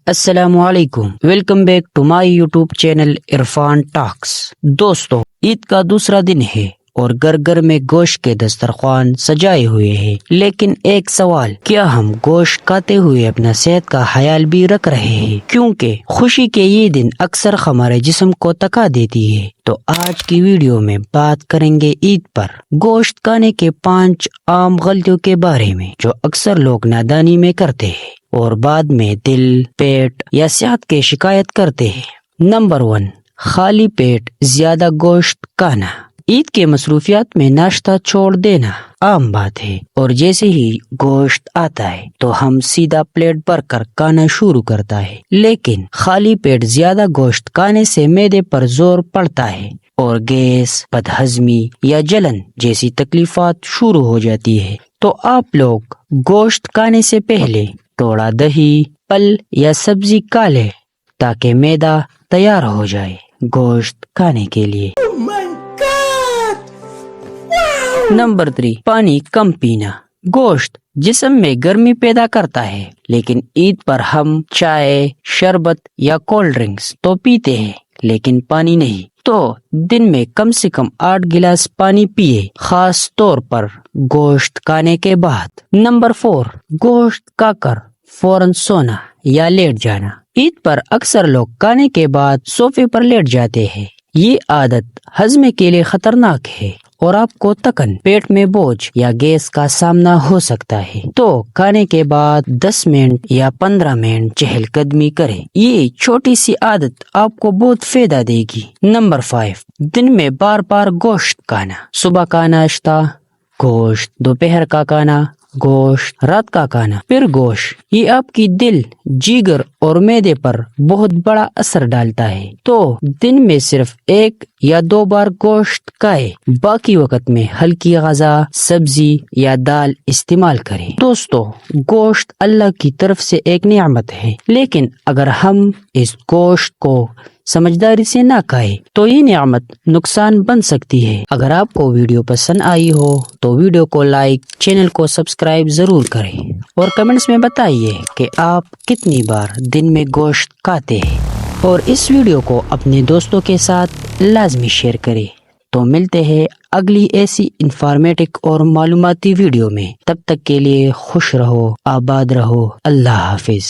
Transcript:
السلام علیکم، welcome back to my YouTube channel Irfan talks. دوستو، عید کا دوسرا دن ہے اور گھر گھر میں گوشت کے دسترخوان سجائے ہوئے ہیں، لیکن ایک سوال، کیا ہم گوشت کھاتے ہوئے اپنا صحت کا خیال بھی رکھ رہے ہیں؟ کیونکہ خوشی کے یہ دن اکثر ہمارے جسم کو تکا دیتی ہے۔ تو آج کی ویڈیو میں بات کریں گے عید پر گوشت کھانے کے 5 عام غلطیوں کے بارے میں، جو اکثر لوگ نادانی میں کرتے ہیں اور بعد میں دل، پیٹ یا صحت کے شکایت کرتے ہیں۔ نمبر 1، خالی پیٹ زیادہ گوشت کھانا۔ عید کے مصروفیات میں ناشتہ چھوڑ دینا عام بات ہے، اور جیسے ہی گوشت آتا ہے تو ہم سیدھا پلیٹ بھر کر کھانا شروع کرتا ہے۔ لیکن خالی پیٹ زیادہ گوشت کھانے سے معدے پر زور پڑتا ہے اور گیس، بد ہضمی یا جلن جیسی تکلیفات شروع ہو جاتی ہے۔ تو آپ لوگ گوشت کھانے سے پہلے تھوڑا دہی، پھل یا سبزی کھا لیں تاکہ معدہ تیار ہو جائے گوشت کھانے کے لیے۔ نمبر 3، پانی کم پینا۔ گوشت جسم میں گرمی پیدا کرتا ہے، لیکن عید پر ہم چائے، شربت یا کولڈ ڈرنکس تو پیتے ہیں، لیکن پانی نہیں۔ تو دن میں کم سے کم 8 گلاس پانی پیے، خاص طور پر گوشت کھانے کے بعد۔ نمبر 4، گوشت کھا کر فوراً سونا یا لیٹ جانا۔ عید پر اکثر لوگ کھانے کے بعد صوفے پر لیٹ جاتے ہیں۔ یہ عادت ہضم کے لیے خطرناک ہے اور آپ کو تکن، پیٹ میں بوجھ یا گیس کا سامنا ہو سکتا ہے۔ تو کھانے کے بعد 10 منٹ یا 15 منٹ چہل قدمی کریں۔ یہ چھوٹی سی عادت آپ کو بہت فائدہ دے گی۔ نمبر 5، دن میں بار بار گوشت کھانا۔ صبح کا ناشتہ گوشت، دوپہر کا کھانا گوشت، رات کا کھانا پھر گوشت، یہ آپ کی دل، جگر اور معدے پر بہت بڑا اثر ڈالتا ہے۔ تو دن میں صرف 1 یا 2 بار گوشت کھائے، باقی وقت میں ہلکی غذا، سبزی یا دال استعمال کریں۔ دوستو، گوشت اللہ کی طرف سے ایک نعمت ہے، لیکن اگر ہم اس گوشت کو سمجھداری سے نہ کھائے تو یہ نعمت نقصان بن سکتی ہے۔ اگر آپ کو ویڈیو پسند آئی ہو تو ویڈیو کو لائک، چینل کو سبسکرائب ضرور کریں اور کمنٹس میں بتائیے کہ آپ کتنی بار دن میں گوشت کھاتے ہیں، اور اس ویڈیو کو اپنے دوستوں کے ساتھ لازمی شیئر کریں۔ تو ملتے ہیں اگلی ایسی انفارمیٹک اور معلوماتی ویڈیو میں، تب تک کے لیے خوش رہو، آباد رہو، اللہ حافظ۔